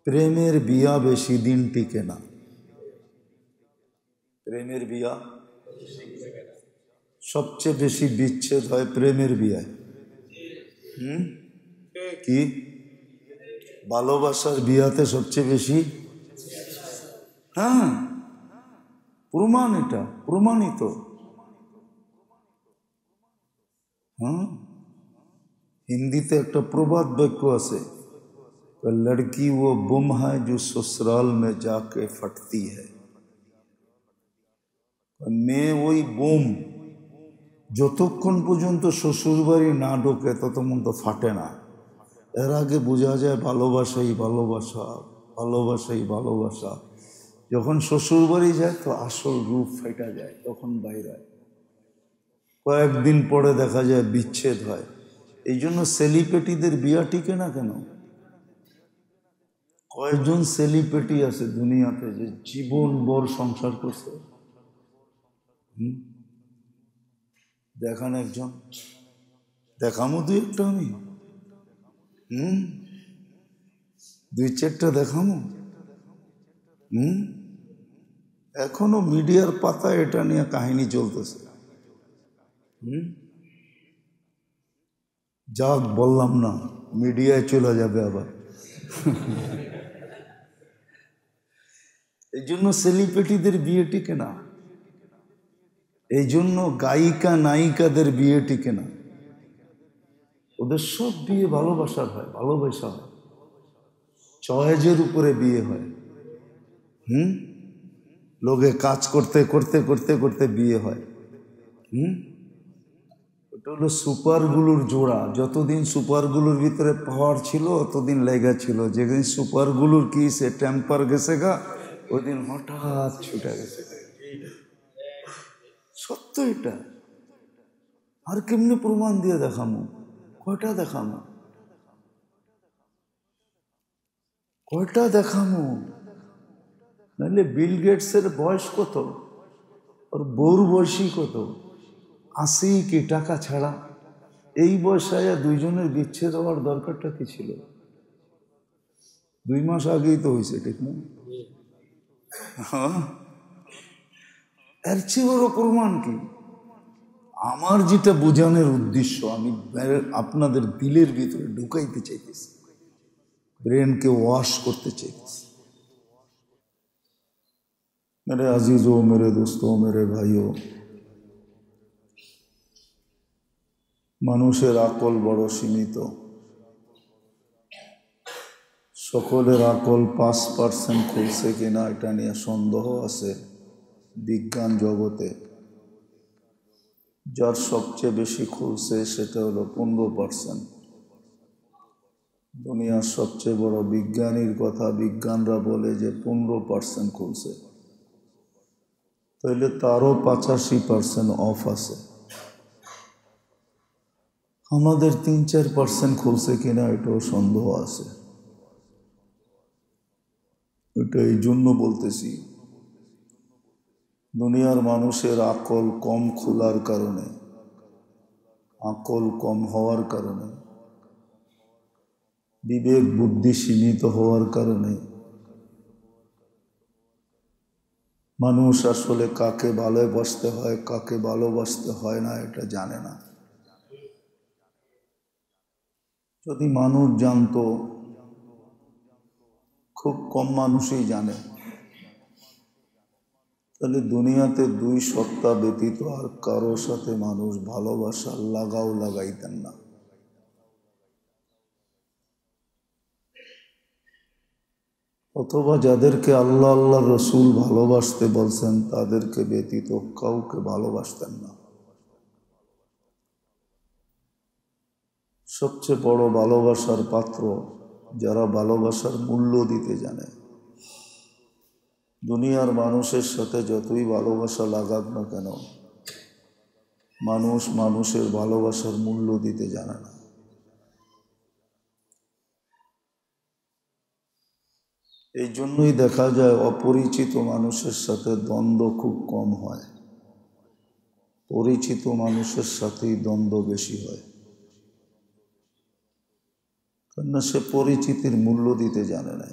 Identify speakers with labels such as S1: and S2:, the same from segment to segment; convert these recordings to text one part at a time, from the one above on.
S1: প্রেমের বিয়া বেশি দিন টিকে না। প্রেমের বিয়া সবচেয়ে বেশি বিচ্ছেদ হয় প্রেমের বিয়ায়। কি ভালোবাসার বিয়াতে সবচেয়ে বেশি? হ্যাঁ, প্রমাণ, এটা প্রমাণিত। হ্যাঁ, হিন্দিতে একটা প্রবাদ বাক্য আছে, লড়কি ও বুম হয় जो ससुराल में जाके फटती है। মেয়ে ওই বোম, যতক্ষণ পর্যন্ত শ্বশুর বাড়ি না ঢোকে ততক্ষণ তো ফাটে না। এর আগে বোঝা যায় ভালোবাসাই ভালোবাসা, ভালোবাসাই ভালোবাসা। যখন শ্বশুর বাড়ি যায় তো আসল রূপ ফেটা যায়, তখন বাইরে হয়। কয়েকদিন পরে দেখা যায় বিচ্ছেদ হয়। এই জন্য সেলিব্রিটিদের বিয়া টিকে না কেন? কয়েকজন সেলিব্রিটি আছে দুনিয়াতে যে জীবন ভর সংসার করছে। দেখান একজন, দেখামো দুই একটা, আমি দুই চারটা দেখামো। এখনো মিডিয়ার পাতায় এটা নিয়ে কাহিনী চলতেছে। যাক, বললাম না, মিডিয়ায় চলে যাবে আবার। এই জন্য সেলিব্রিটিদের বিয়ে টিকে না। এই জন্য গায়িকা নায়িকাদের বিয়ে টিকে না। ওদের সব বিয়ে ভালোবাসার হয়, ভালোবাসা হয়, চয়েজের উপরে বিয়ে হয়। লোকে কাজ করতে করতে করতে করতে বিয়ে হয়। ওটা হলো সুপারগুলোর জোড়া। যতদিন সুপারগুলোর ভিতরে পাওয়ার ছিল অতদিন লেগা ছিল। যেদিন সুপারগুলোর কি সে টেম্পার গেছে গা, ওই দিন হঠাৎ ছুটে গেছে। সত্য এটা। আর কেমনি প্রমাণ দিয়ে দেখামো? কয়টা দেখামো? কয়টা দেখামো? নাহলে বিল গেটসের বয়স কত, ওর বউর বয়সী কত? 80 কি টাকা ছাড়া? এই বয়সে দুইজনের বিচ্ছেদ হওয়ার দরকারটা কি ছিল? 2 মাস আগেই তো হয়েছে, ঠিক না? এর চেয়ে বড় প্রমাণ কি? আমার যেটা বোঝানোর উদ্দেশ্য, আমি আপনাদের দিলের ভিতরে ঢুকাইতে চাইতেছি, ব্রেনকে ওয়াশ করতে চাইতেছি। मेरे अजीजों, मेरे दोस्तों, मेरे भाइयों, মানুষের আকল বড় সীমিত। সকলের আকল 5% খুলছে কিনা এটা নিয়ে সন্দেহ আছে বিজ্ঞান জগতে। যার সবচেয়ে বেশি খুলছে সেটা হলো 15%। দুনিয়ার সবচেয়ে বড় বিজ্ঞানীর কথা বিজ্ঞানরা বলে যে 15% খুলছে, তাইলে তারও 85% অফ আছে। আমাদের 3-4% খুলছে কিনা এটাও সন্দেহ আছে। এটা এই জন্য বলতেছি, দুনিয়ার মানুষের আকল কম খোলার কারণে, আকল কম হওয়ার কারণে, বিবেক বুদ্ধি সীমিত হওয়ার কারণে মানুষ আসলে কাকে ভালোবাসতে হয় কাকে ভালোবাসতে হয় না এটা জানে না। যদি মানুষ জানতো, খুব কম মানুষই জানে, তাহলে দুনিয়াতে 2 সত্তা ব্যতীত আর কারো সাথে মানুষ ভালোবাসা লাগাও লাগাইতেন না। অথবা যাদেরকে আল্লাহ আল্লাহ রসুল ভালোবাসতে বলছেন তাদেরকে ব্যতীত কাউকে ভালোবাসতেন না। সবচেয়ে বড় ভালোবাসার পাত্র যারা ভালোবাসার মূল্য দিতে জানে। দুনিয়ার মানুষের সাথে যতই ভালোবাসা লাগাক না কেন, মানুষ মানুষের ভালোবাসার মূল্য দিতে জানে না। এই জন্যই দেখা যায় অপরিচিত মানুষের সাথে দ্বন্দ্ব খুব কম হয়, পরিচিত মানুষের সাথেই দ্বন্দ্ব বেশি হয়। কেননা সে পরিচিতির মূল্য দিতে জানে না।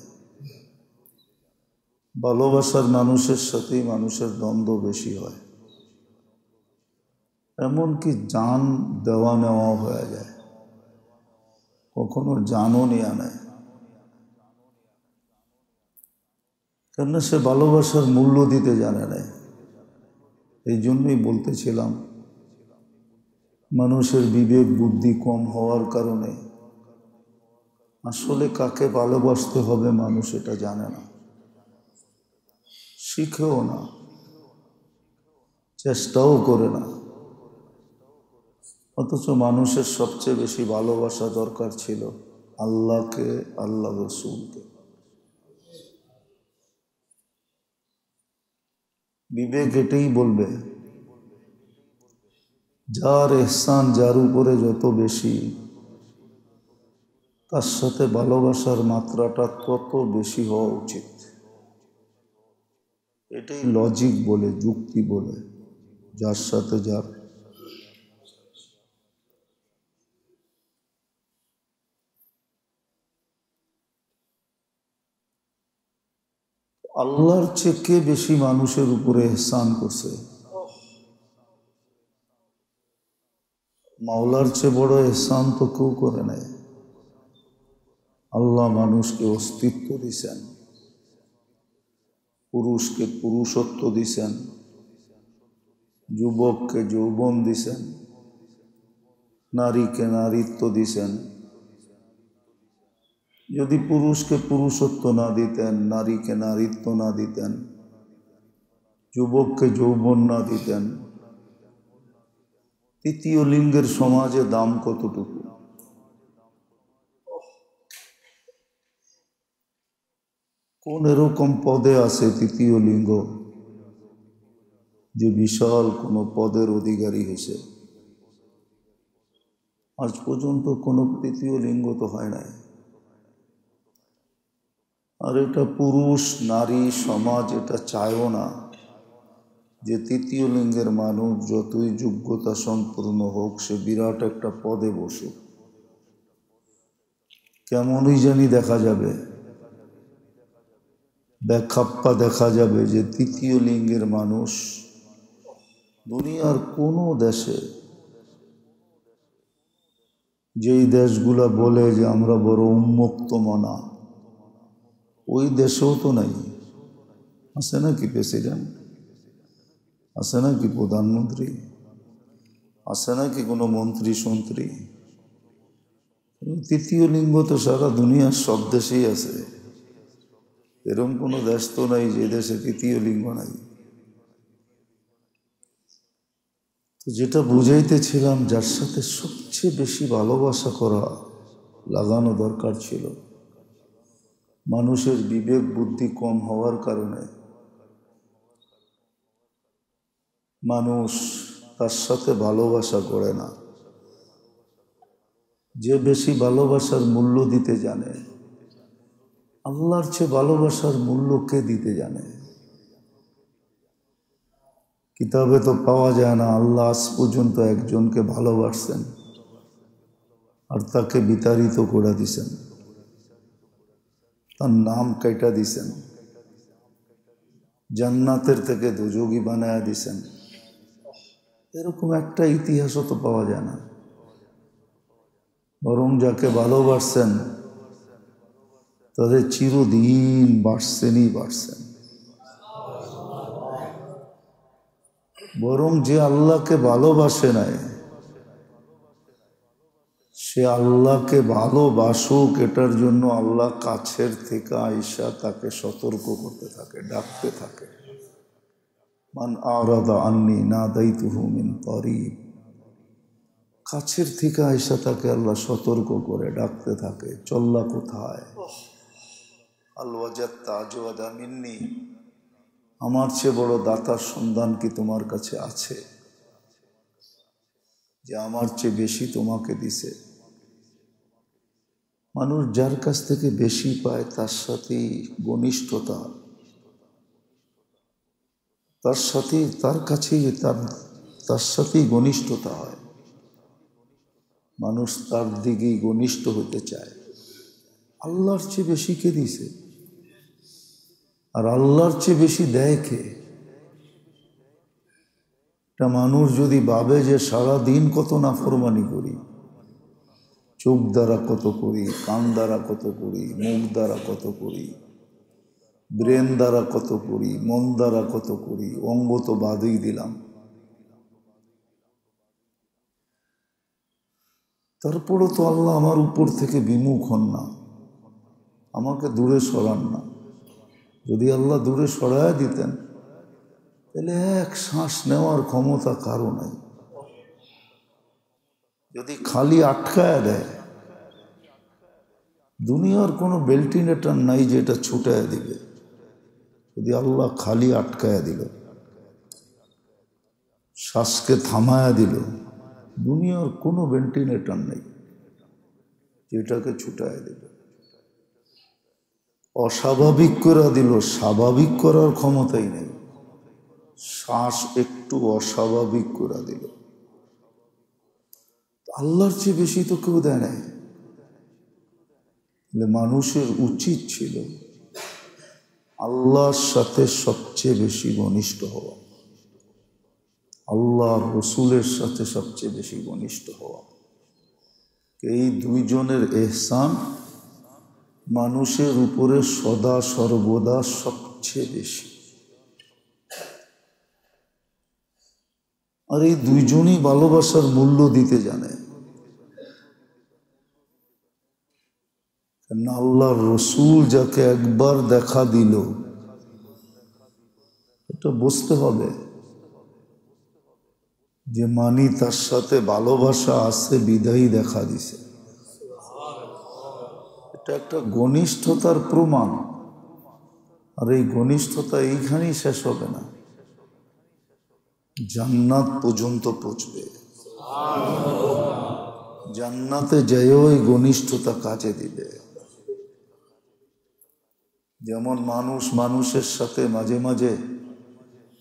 S1: ভালোবাসার মানুষের সাথেই মানুষের দ্বন্দ্ব বেশি হয়, এমনকি জান দেওয়া নেওয়া হয়ে যায়, কখনো জানও নিয়ে নেয়। কেননা সে ভালোবাসার মূল্য দিতে জানে না। এই জন্যই বলতেছিলাম, মানুষের বিবেক বুদ্ধি কম হওয়ার কারণে আসলে কাকে ভালোবাসতে হবে মানুষ এটা জানে না, শিখেও না, চেষ্টাও করে না। অথচ মানুষের সবচেয়ে বেশি ভালোবাসা দরকার ছিল আল্লাহকে, আল্লাহ রসুলকে। বিবেক এটাই বলবে, যার ইহসান যার উপরে যত বেশি, তার সাথে ভালোবাসার মাত্রাটা তত বেশি হওয়া উচিত। এটাই লজিক বলে, যুক্তি বলে, যার সাথে যার। আল্লাহর চেয়ে কে বেশি মানুষের উপরে ইহসান করছে? মাওলার চেয়ে বড় ইহসান তো কেউ করে নাই। আল্লাহ মানুষকে অস্তিত্ব দিছেন, পুরুষকে পুরুষত্ব দিছেন, যুবককে যৌবন দিছেন, নারীকে নারীত্ব দিছেন। যদি পুরুষকে পুরুষত্ব না দিতেন, নারীকে নারীত্ব না দিতেন, যুবককে যৌবন না দিতেন, তৃতীয় লিঙ্গের সমাজে দাম কতটুকু? কোন এরকম পদে আছে তৃতীয় লিঙ্গ যে বিশাল কোনো পদের অধিকারী হয়েছে? আজ পর্যন্ত কোনো তৃতীয় লিঙ্গ তো হয় নাই। আর এটা পুরুষ নারী সমাজ এটা চায়ও না যে তৃতীয় লিঙ্গের মানুষ যতই যোগ্যতা সম্পূর্ণ হোক সে বিরাট একটা পদে বসুক। কেমনই জানি দেখা যাবে, ব্যাখ্যাপ্পা দেখা যাবে যে তৃতীয় লিঙ্গের মানুষ দুনিয়ার কোনো দেশে, যেই দেশগুলা বলে যে আমরা বড় উন্মুক্ত মনা, ওই দেশেও তো নাই। আছে নাকি প্রেসিডেন্ট? আছে নাকি প্রধানমন্ত্রী? আছে নাকি কোনো মন্ত্রী সন্ত্রী? তৃতীয় লিঙ্গ তো সারা দুনিয়ার সব দেশেই আছে। এরকম কোনো দেশ তো নাই যে দেশে তৃতীয় লিঙ্গ নাই। তো যেটা বুঝাইতেছিলাম, যার সাথে সবচেয়ে বেশি ভালোবাসা করা লাগানো দরকার ছিল, মানুষের বিবেক বুদ্ধি কম হওয়ার কারণে মানুষ তার সাথে ভালোবাসা করে না। যে বেশি ভালোবাসার মূল্য দিতে জানে, আল্লাহর চেয়ে ভালোবাসার মূল্য কে দিতে জানে? কিতাবে তো পাওয়া যায় না আল্লাহ আজ পর্যন্ত একজনকে ভালোবাসছেন আর তাকে বিতাড়িত করে দিছেন, তার নাম কেটে দিছেন, জান্নাতের থেকে দোজখী বানায়া দিছেন। এরকম একটা ইতিহাসও তো পাওয়া যায় না। বরং যাকে ভালোবাসছেন তাদের চিরদিন বাড়ছেনই বাড়ছেন। বরং যে আল্লাহকে ভালোবাসে নাই, সে আল্লাহকে ভালোবাসুক এটার জন্য আল্লাহ কাছের থেকে আইসা তাকে সতর্ক করতে থাকে, ডাকতে থাকে। মান আরাদা আন্নি নাদাইতুহু মিন করিব, কাছের থেকে আইসা তাকে আল্লাহ সতর্ক করে ডাকতে থাকে, চল্লা কোথায়? আল ওয়াজাদতা আজওয়াদা মিন্নি, আমার চেয়ে বড় দাতার সন্ধান কি তোমার কাছে আছে যে আমার চেয়ে বেশি তোমাকে দিছে? মানুষ যার কাছ থেকে বেশি পায় তার সাথেই ঘনিষ্ঠতা, তার সাথে তার কাছেই তার সাথেই ঘনিষ্ঠতা হয়। মানুষ তার দিকেই ঘনিষ্ঠ হতে চায়। আল্লাহর চেয়ে বেশি কে দিছে? আর আল্লাহর চেয়ে বেশি দেয় কে? একটা মানুষ যদি ভাবে যে সারা দিন কত নাফরমানি করি, চোখ দ্বারা কত করি, কান দ্বারা কত করি, মুখ দ্বারা কত করি, ব্রেন দ্বারা কত করি, মন দ্বারা কত করি, অঙ্গ তো বাদই দিলাম, তারপরও তো আল্লাহ আমার উপর থেকে বিমুখ হন না, আমাকে দূরে সরান না। যদি আল্লাহ দূরে সরায় দিতেন তাহলে এক শ্বাস নেওয়ার ক্ষমতা কারো নাই। যদি খালি আটকায় দেয়, দুনিয়ার কোনো ভেন্টিলেটর নাই যে এটা ছুটায় দিবে। যদি আল্লাহ খালি আটকায় দিল, শ্বাসকে থামায়া দিল, দুনিয়ার কোনো ভেন্টিলেটর নেই যেটাকে ছুটায় দিল। অস্বাভাবিক করে দিল, স্বাভাবিক করার ক্ষমতাই নেই। শ্বাস একটু অস্বাভাবিক করে দিল, আল্লাহর চেয়ে বেশি তো কেউ দেয় নাই। মানুষের উচিত ছিল আল্লাহর সাথে সবচেয়ে বেশি ঘনিষ্ঠ হওয়া, আল্লাহর রসুলের সাথে সবচেয়ে বেশি ঘনিষ্ঠ হওয়া। এই দুইজনের এহসান মানুষের উপরে সদা সর্বদা সবচেয়ে বেশি। আর এই দুইজনই ভালোবাসার মূল্য দিতে জানে। আল্লাহর রসুল যাকে একবার দেখা দিল, এটা বুঝতে হবে যে মানি তার সাথে ভালোবাসা আছে বিদায়ী দেখা দিছে। এটা একটা ঘনিষ্ঠতার প্রমাণ। আর এই ঘনিষ্ঠতা এইখানেই শেষ হবে না, জান্নাত পর্যন্ত পৌঁছবে। জান্নাতে যেও এই ঘনিষ্ঠতা কাজে দিবে। যেমন মানুষ মানুষের সাথে মাঝে মাঝে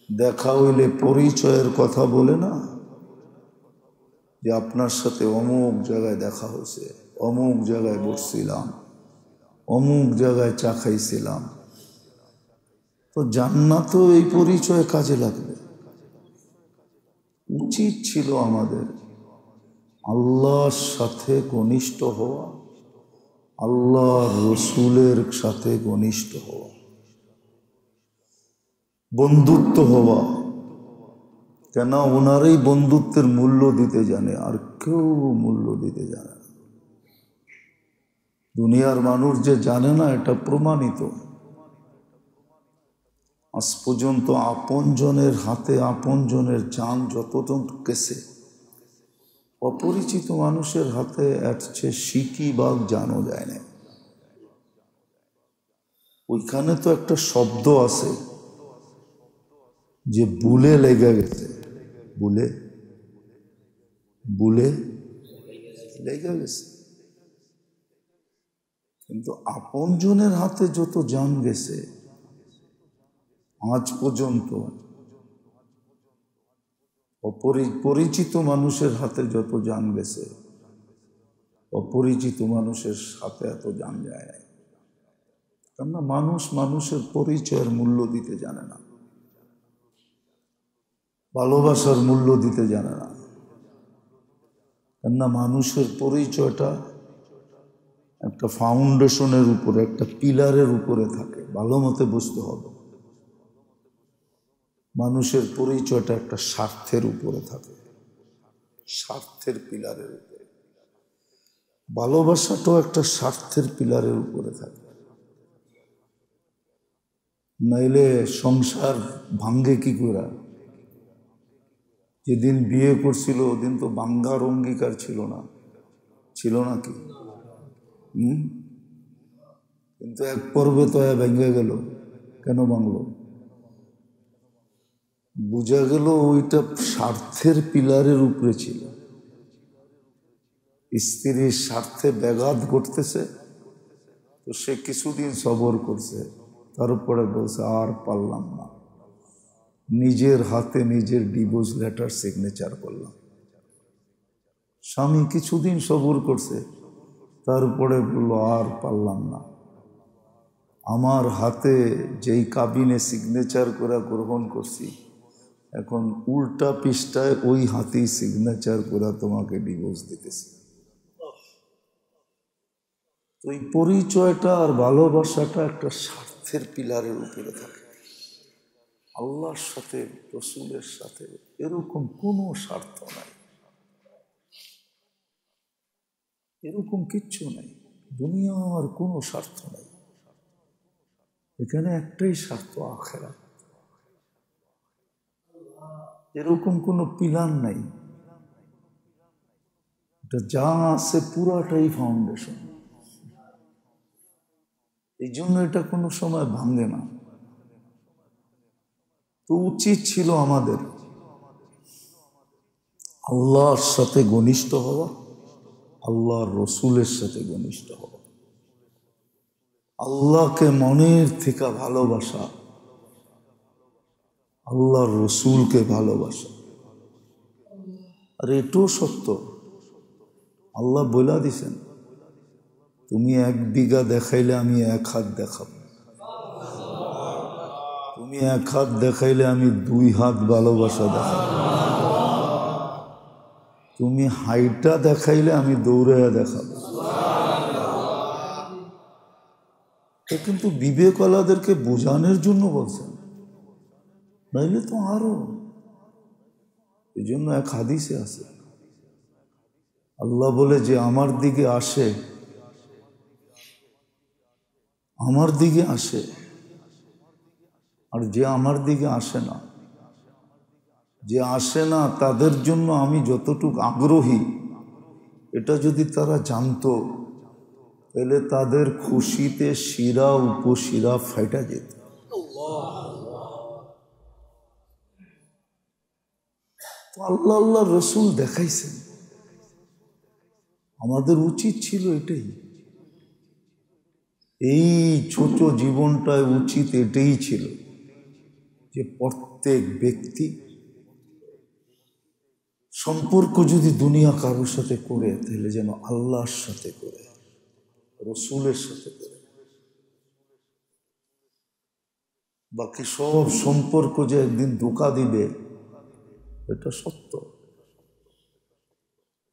S1: দেখা হইলে পরিচয়ের কথা বলে না, যে আপনার সাথে অমুক জায়গায় দেখা হয়েছে, অমুক জায়গায় বসছিলাম, অমুক জায়গায় চা খাইছিলাম। তো জান্নাতেও এই পরিচয় কাজে লাগবে। উচিত ছিল আমাদের আল্লাহর সাথে ঘনিষ্ঠ হওয়া, আল্লাহ রসুলের সাথে ঘনিষ্ঠ হওয়া, বন্ধুত্ব হওয়া। কেন? ওনারই বন্ধুত্বের মূল্য দিতে জানে, আর কেউ মূল্য দিতে জানে না। দুনিয়ার মানুষ যে জানে না এটা প্রমাণিত। আজ পর্যন্ত আপনজনের হাতে আপনজনের জান যতজন গেছে, অপরিচিত মানুষের হাতে আসছে সিকি বাঘ জানও যায় না। ওইখানে তো একটা শব্দ আছে যে বুলে লেগে গেছে, বুলে বুলে লেগে গেছে। কিন্তু আপনজনের হাতে যত জান গেছে আজ পর্যন্ত, পরিচিত মানুষের হাতে যত জান গেছে, অপরিচিত মানুষের হাতে এত জান যায় না। কেননা মানুষ মানুষের পরিচয়ের মূল্য দিতে জানে না, ভালোবাসার মূল্য দিতে জানে না। কেননা মানুষের পরিচয়টা একটা ফাউন্ডেশনের উপরে, একটা পিলারের উপরে থাকে। ভালো মতে বুঝতে হবে, মানুষের পরিচয়টা একটা স্বার্থের উপরে থাকে, স্বার্থের পিলারের উপরে। ভালোবাসাটাও একটা স্বার্থের পিলারের উপরে থাকে, নাইলে সংসার ভাঙ্গে কি করে? যেদিন বিয়ে করছিল ওদিন তো ভাঙ্গার অঙ্গীকার ছিল না, ছিল নাকি? কিন্তু এক পর্বে তো ভেঙে গেল। কেন ভাঙলো? বোঝা গেল ওইটা স্বার্থের পিলারের উপরে ছিল। স্ত্রীর স্বার্থে ব্যাঘাত ঘটতেছে, তো সে কিছুদিন সবর করছে, তারপরে বলছে আর পারলাম না, নিজের হাতে নিজের ডিভোর্স লেটার সিগনেচার করলাম। স্বামী কিছুদিন সবর করছে, তারপরে বললো আর পারলাম না, আমার হাতে যেই কাবিনে সিগনেচার করে গ্রহণ করছি, এখন উল্টা পৃষ্ঠায় ওই হাতেই সিগনেচার করে তোমাকে ডিভোর্স দিতেছি। তো এই পরিচয়টা আর ভালোবাসাটা একটা স্বার্থের পিলারের উপরে থাকে। আল্লাহর সাথে, রসুলের সাথে এরকম কোনো স্বার্থ নাই, এরকম কিচ্ছু নাই, দুনিয়ার কোনো স্বার্থ নাই। এখানে একটাই স্বার্থ, আখিরাত। এরকম কোনো পিলার নাই। এটা যা আছে পুরাটাই ফাউন্ডেশন। এই জন্য এটা কোনো সময় ভাঙে না। তো উচিত ছিল আমাদের আল্লাহর সাথে ঘনিষ্ঠ হওয়া, আল্লাহর রসুলের সাথে ঘনিষ্ঠ হওয়া, আল্লাহকে মনের থেকে ভালোবাসা, আল্লাহর রসুলকে ভালোবাসা। আর এটাও সত্য, আল্লাহ বলে দিছেন, তুমি 1 বিঘা দেখাইলে আমি 1 হাত দেখাব, তুমি 1 হাত দেখাইলে আমি 2 হাত ভালোবাসা দেখাব, তুমি হাইটা দেখাইলে আমি দৌড়াইয়া দেখাব। এটা কিন্তু বিবেকওয়ালাদেরকে বোঝানোর জন্য বলছেন, নাইলে তো আরো। এই জন্য এক হাদিসে আছে, আল্লাহ বলে যে আমার দিকে আসে, আমার দিকে আসে, আর যে আমার দিকে আসে না, যে আসে না তাদের জন্য আমি যতটুকু আগ্রহী, এটা যদি তারা জানতো তাহলে তাদের খুশিতে শিরা উপশিরা ফাইটা যেত। তো আল্লাহ আল্লাহ রসুল দেখাইছেন, আমাদের উচিত ছিল এটাই। এই ছোট জীবনটায় উচিত এটাই ছিল যে প্রত্যেক ব্যক্তি সম্পর্ক যদি দুনিয়া কারোর সাথে করে, তাহলে যেন আল্লাহর সাথে করে, রসুলের সাথে করে। বাকি সব সম্পর্ক যে একদিন ধোঁকা দিবে, এটা সত্য।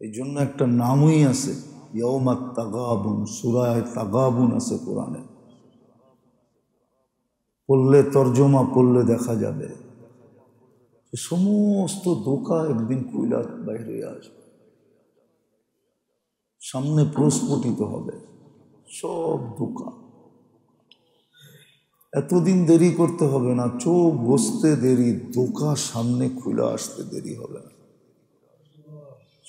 S1: এই জন্য একটা নামই আছে, ইয়াউমাত তাগাবুন, সূরা তাগাবুন আছে কোরআনে, পড়লে তর্জমা পড়লে দেখা যাবে সমস্ত ধোঁকা একদিন খুইলা বাইরে আসবে, সামনে প্রস্ফুটিত হবে সব ধোঁকা। এতদিন দেরি করতে হবে না, চোখ বসতে দেরি, ধোঁকা সামনে খুলে আসতে দেরি হবে না।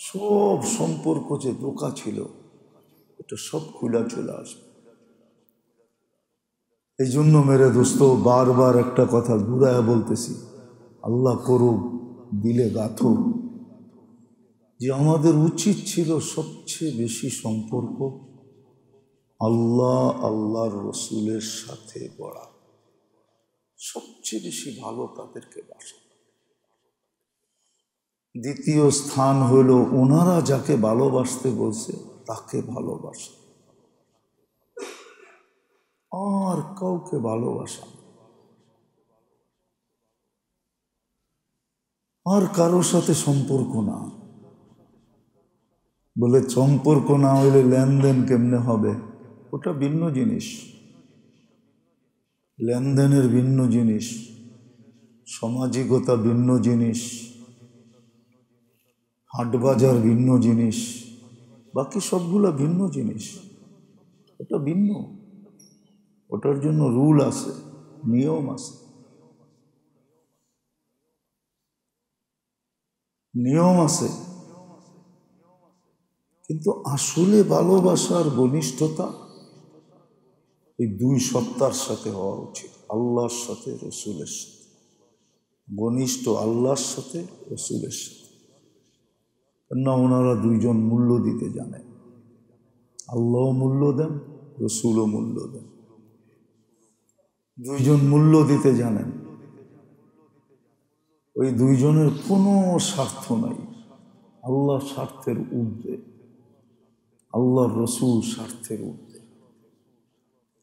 S1: সব সম্পর্ক যে ধোঁকা ছিল, এটা সব খুলে চলে আসবে। এই জন্য মেরে দোস্ত, বারবার একটা কথা ঘুরায় বলতেছি, আল্লাহ করুক দিলে গাথুক, যে আমাদের উচিত ছিল সবচেয়ে বেশি সম্পর্ক আল্লাহ আল্লাহর রসুলের সাথে গড়া, সবচেয়ে বেশি ভালো তাদেরকে বাসা। দ্বিতীয় স্থান হইল ওনারা যাকে ভালোবাসতে বলছে তাকে ভালোবাসা, আর কাউকে ভালোবাসা, আর কারোর সাথে সম্পর্ক না। বলে সম্পর্ক না হইলে লেনদেন কেমনে হবে? ওটা ভিন্ন জিনিস, লেনদেনের ভিন্ন জিনিস, সামাজিকতা ভিন্ন জিনিস, হাটবাজার ভিন্ন জিনিস, বাকি সবগুলো ভিন্ন জিনিস। ওটা ভিন্ন, ওটার জন্য রুল আছে, নিয়ম আছে, নিয়ম আছে। কিন্তু আসলে ভালোবাসার ঘনিষ্ঠতা এই 2 সত্তার সাথে হওয়া উচিত, আল্লাহর সাথে রসুলের সাথে। ঘনিষ্ঠ আল্লাহর সাথে রসুলের সাথে, কেননা ওনারা 2 জন মূল্য দিতে জানে, আল্লাহ মূল্য দেন, রসুলও মূল্য দেন। 2 জন মূল্য দিতে জানেন। ওই 2 জনের কোনো স্বার্থ নাই, আল্লাহ স্বার্থের ঊর্ধ্বে, আল্লাহর রসুল স্বার্থের ঊর্ধ্বে।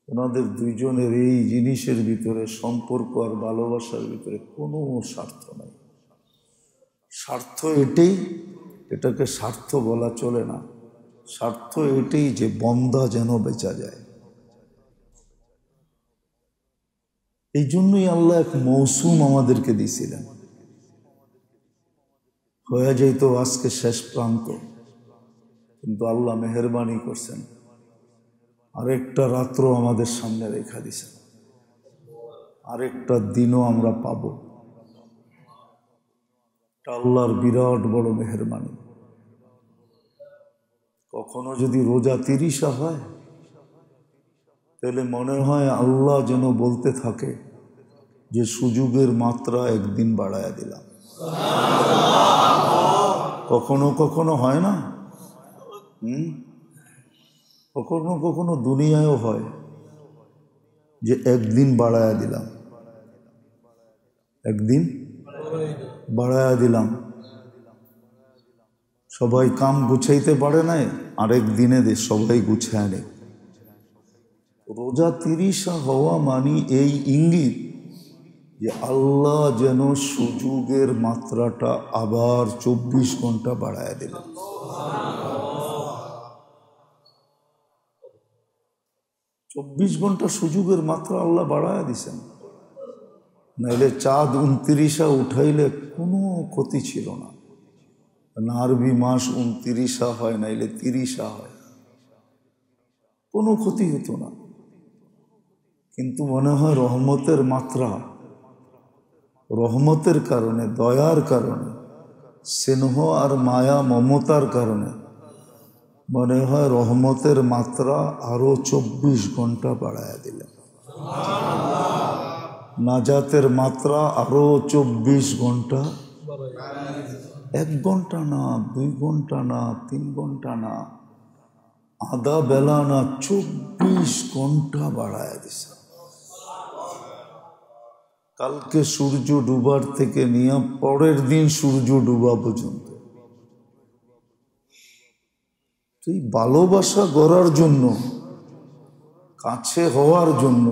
S1: ওনাদের দুইজনের এই জিনিসের ভিতরে, সম্পর্ক আর ভালোবাসার ভিতরে কোনো স্বার্থ নাই। স্বার্থ এটাই, এটাকে স্বার্থ বলা চলে না, স্বার্থ এটাই যে বন্দা যেন বেচা যায়। এই জন্যই আল্লাহ এক মৌসুম আমাদেরকে দিয়েছিলেন। হয়ে যাইতো আজকে শেষ প্রান্ত, কিন্তু আল্লাহ মেহেরবানি করছেন, আরেকটা রাত্র আমাদের সামনে রেখা দিছেন, আরেকটা দিনও আমরা পাব। আল্লাহর বিরাট বড় মেহেরবানি। কখনো যদি রোজা 30 হয়, তাহলে মনে হয় আল্লাহ যেন বলতে থাকে যে সুযোগের মাত্রা একদিন বাড়ায়া দিলাম। কখনো কখনো হয় না, কখনো কখনো দুনিয়ায়ও হয় যে একদিন বাড়ায়া দিলাম, একদিন বাড়ায়া দিলাম। সবাই কাম গুছাইতে পারে নাই, আরেক দিনে সবাই গুছায় নেই। রোজা 30 হওয়া মানি এই ইঙ্গিত যে আল্লাহ যেন সুযোগের মাত্রাটা আবার 24 ঘন্টা বাড়ায় দিলেন। 24 ঘন্টা সুযোগের মাত্রা আল্লাহ বাড়ায় দিছেন। নাইলে চাঁদ 29 উঠাইলে কোনো ক্ষতি ছিল না। আরবি মাস 29 হয়, নাইলে 30 হয়, কোনো ক্ষতি হতো না। কিন্তু মনে হয় রহমতের মাত্রা, রহমতের কারণে, দয়ার কারণে, স্নেহ আর মায়া মমতার কারণে মনে হয় রহমতের মাত্রা আরো 24 ঘন্টা বাড়ায়া দিলেন। নাজাতের মাত্রা আরো 24 ঘন্টা, 1 ঘন্টা না, 2 ঘন্টা না, 3 ঘন্টা না, আধা বেলা না, 24 ঘন্টা বাড়ায় দিছে। কালকে সূর্য ডুবার থেকে নিয়ে পরের দিন সূর্য ডুবা পর্যন্ত তুই ভালোবাসা গড়ার জন্য, কাছে হওয়ার জন্য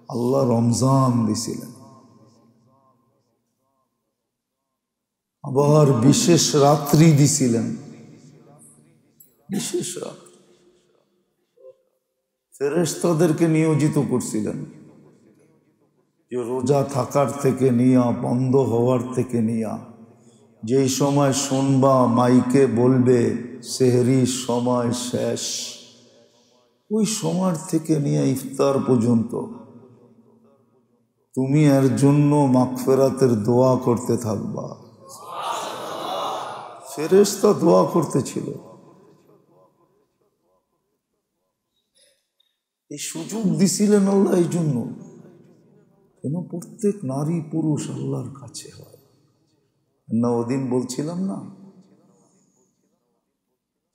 S1: আল্লাহ রমজান দিছিলেন। আবার বিশেষ রাত্রি দিছিলেন, বিশেষ রাত্রি। ফেরেশতাদেরকে নিয়োজিত করছিলেন যে রোজা থাকার থেকে নিয়া, বন্ধ হওয়ার থেকে নিয়া, যেই সময় শুনবা মাইকে বলবে সেহরির সময় শেষ, ওই সময় থেকে নিয়ে ইফতার পর্যন্ত তুমি এর জন্য মাগফিরাতের দোয়া করতে থাকবা। ফেরেশতা দোয়া করতেছিল। এই সুযোগ দিছিলেন আল্লাহ এই জন্য, কেন প্রত্যেক নারী পুরুষ আল্লাহর কাছে হয় না। ওদিন বলছিলাম না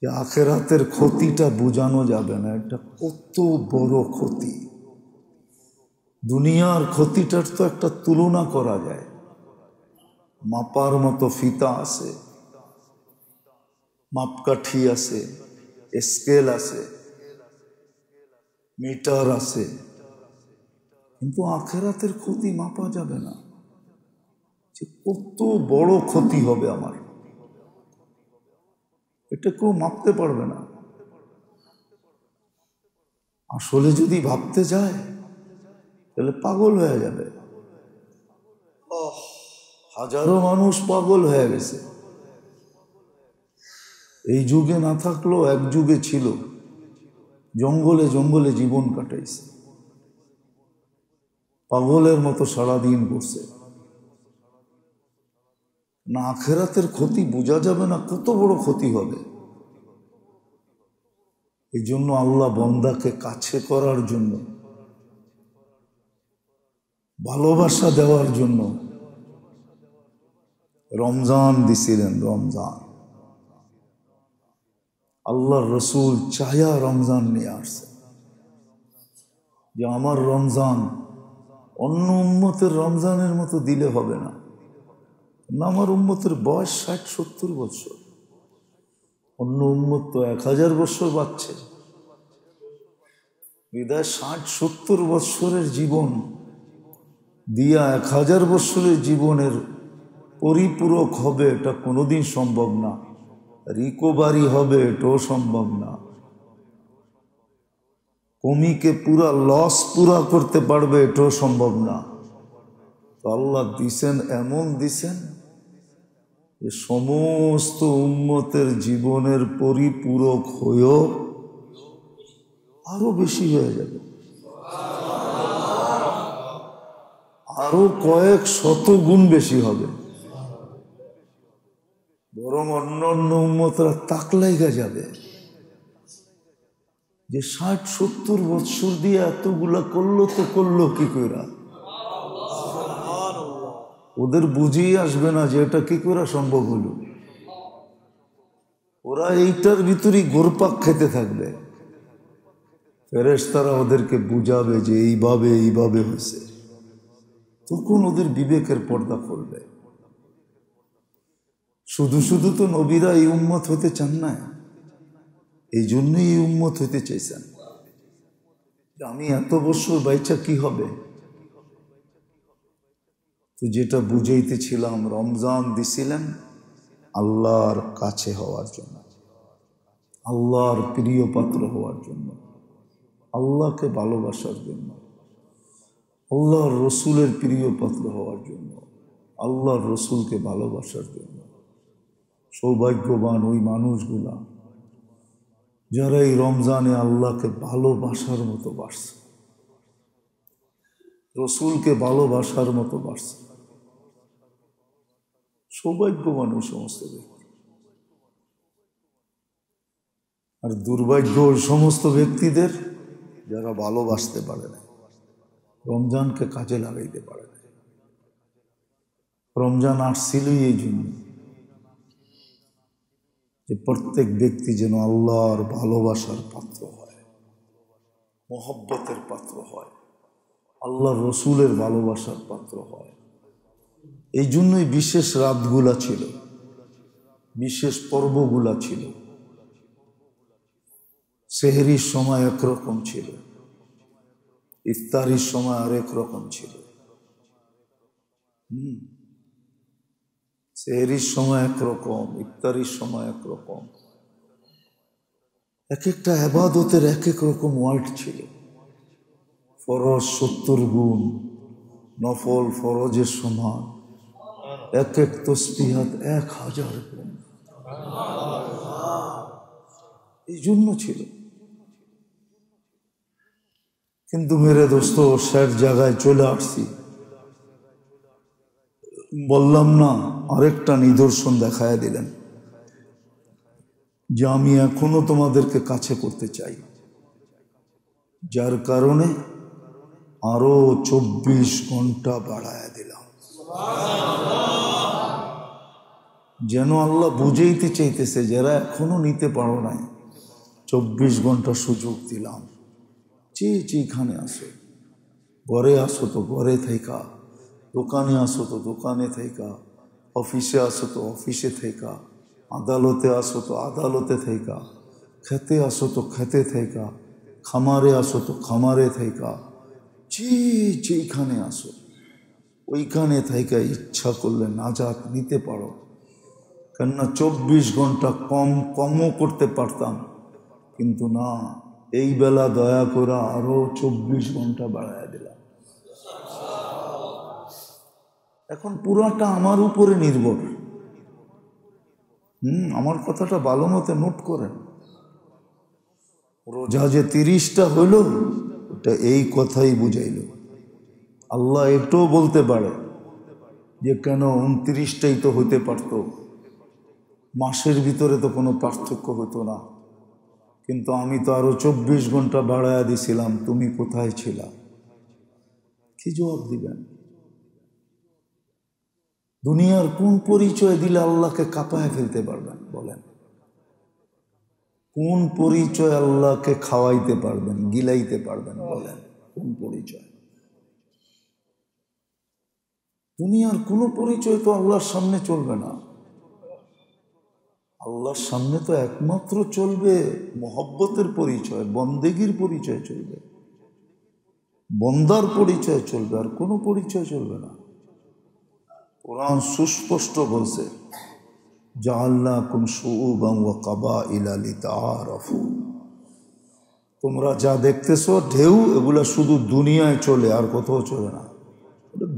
S1: যে আখেরাতের ক্ষতিটা বোঝানো যাবে না, এটা কত বড় ক্ষতি। দুনিয়ার ক্ষতিটার তো একটা তুলনা করা যায়। মাপার মতো ফিতা আছে, মাপকাঠি আছে, স্কেল আছে, মিটার আছে, কিন্তু আখেরাতের ক্ষতি মাপা যাবে না যে কত বড় ক্ষতি হবে আমার, এটা কেউ মাপতে পারবে না। আসলে যদি ভাবতে যায় তাহলে পাগল হয়ে যাবে। হাজারো মানুষ পাগল হয়ে গেছে। এই যুগে না থাকলেও এক যুগে ছিল, জঙ্গলে জঙ্গলে জীবন কাটাইছে, পাগলের মতো সারাদিন করছে। না আখেরাতের ক্ষতি বোঝা যাবে না, কত বড় ক্ষতি হবে। এই জন্য আল্লাহ বন্দাকে কাছে করার জন্য, ভালোবাসা দেওয়ার জন্য রমজান দিছিলেন। রমজান আল্লাহর রসুল চায়া রমজান নিয়ে আসছে যে আমার রমজান অন্য উম্মতের রমজানের মতো দিলে হবে না। আমার উম্মতের বয়স 60-70 বছর, অন্য উম্মত তো 1000 বছর বাঁচছে। বিদায় 60-70 বৎসরের জীবন দিয়া 1000 বৎসরের জীবনের পরিপূরক হবে এটা কোনোদিন সম্ভব না। রিকভারি হবে এটাও সম্ভব না। কমিকে পুরা লস পুরা করতে পারবে এটাও সম্ভব না। তো আল্লাহ দিছেন, এমন দিছেন যে সমস্ত উম্মতের জীবনের পরিপূরক হয়েও আরো বেশি হয়ে যাবে, আরো কয়েক শত গুণ বেশি হবে। বরং অন্য অন্য উম্মতরা তাক লাইগা যাবে যে 60-70 বৎসর দিয়ে এতগুলা করলো তো করলো কি কইরা। ওদের বুঝেই আসবে না যে এটা কি করে সম্ভব হলো। ওরা এইটার ভিতরেই ঘুরপাক খেতে থাকবে। ফেরেশতারা ওদেরকে বুঝাবে যে এইভাবে এইভাবে হয়েছে, তখন ওদের বিবেকের পর্দা করবে। শুধু শুধু তো নবীরা এই উম্মত হতে চান না, এই জন্যই এই উম্মত হইতে চাইছেন। আমি এত বছর বাইচা কি হবে? তো যেটা বুঝাইতেছিলাম, রমজান দিছিলেন আল্লাহর কাছে হওয়ার জন্য, আল্লাহর প্রিয় পাত্র হওয়ার জন্য, আল্লাহকে ভালোবাসার জন্য, আল্লাহর রসুলের প্রিয় পাত্র হওয়ার জন্য, আল্লাহর রসুলকে ভালোবাসার জন্য। সৌভাগ্যবান ওই মানুষগুলা যারা এই রমজানে আল্লাহকে ভালোবাসার মতো বাসছে, রসুলকে ভালোবাসার মতো বাসছে। সৌভাগ্যবান ওই সমস্ত ব্যক্তি। আর দুর্ভাগ্য ওই সমস্ত ব্যক্তিদের যারা ভালোবাসতে পারে না, রমজানকে কাজে লাগাইতে পারে না। রমজান আসছিলই এই জন্য যে প্রত্যেক ব্যক্তি যেন আল্লাহর ভালোবাসার পাত্র হয়, মহব্বতের পাত্র হয়, আল্লাহর রসুলের ভালোবাসার পাত্র হয়। এই জন্যই বিশেষ রাতগুলা ছিল, বিশেষ পর্বগুলা ছিল। সেহরির সময় একরকম ছিল, ইফতারির সময় আরেক রকম ছিল। সেহরির সময় একরকম, ইফতারির সময় একরকম। এক একটা ইবাদতের এক এক রকম ওয়ার্ড ছিল। ফরজ 70 গুণ, নফল ফরজের সমান, এক এক তসবিহাত 1000 গুণ। এই জন্য ছিল। কিন্তু মেরে দোস্ত, শেষ জায়গায় চলে আসছি। বললাম না, আরেকটা নিদর্শন দেখায় দিলেন যে আমি এখনো তোমাদেরকে কাছে করতে চাই, যার কারণে আরো 24 ঘন্টা বাড়ায় দিলাম। যেন আল্লাহ বুঝাইতে চাইতেছে যারা এখনো নিতে পারো নাই, 24 ঘন্টা সুযোগ দিলাম। যেখানে আসো, ঘরে আসো তো ঘরে থাইকা, দোকানে আসো তো দোকানে থাইকা, অফিসে আসো তো অফিসে থাইকা, আদালতে আসো তো আদালতে থাইকা, খেতে আসো তো খেতে থাইকা, খামারে আসো তো খামারে থাইকা, যেখানে আসো ওইখানে থাইকা ইচ্ছা করলে নাজাত নিতে পারো। কেননা 24 ঘন্টা কমও করতে পারতাম, কিন্তু না, এই বেলা দয়া করে আরো 24 ঘন্টা বাড়ায় দিলাম। এখন পুরাটা আমার উপরে নির্ভর। আমার কথাটা ভালো মতো নোট করেন। রোজা যে 30টা হইল, এটা এই কথাই বুঝাইল। আল্লাহ এটাও বলতে পারে যে কেন 29টাই তো হইতে পারত, মাসের ভিতরে তো কোনো পার্থক্য হতো না, কিন্তু আমি তো আরো 24 ঘন্টা বাড়ায়া দিছিলাম, তুমি কোথায় ছিলা? কি জবাব দিবেন? দুনিয়ার কোন পরিচয় দিলে আল্লাহকে কাঁপায় ফেলতে পারবেন বলেন? কোন পরিচয় আল্লাহকে খাওয়াইতে পারবেন, গিলাইতে পারবেন বলেন? কোন পরিচয়? দুনিয়ার কোন পরিচয় তো আল্লাহর সামনে চলবে না। আল্লাহর সামনে তো একমাত্র চলবে মহব্বতের পরিচয়, বন্দেগীর পরিচয় চলবে। বন্দার পরিচয় চলবে, আর কোনো পরিচয় চলবে না। কোরআন সুস্পষ্ট বলছে, জাআলনাকুম শুউবান ওয়া কাবাইলা লিতাআরাফু। তোমরা যা দেখতেছো ঢেউ, এগুলা শুধু দুনিয়ায় চলে, আর কোথাও চলে না।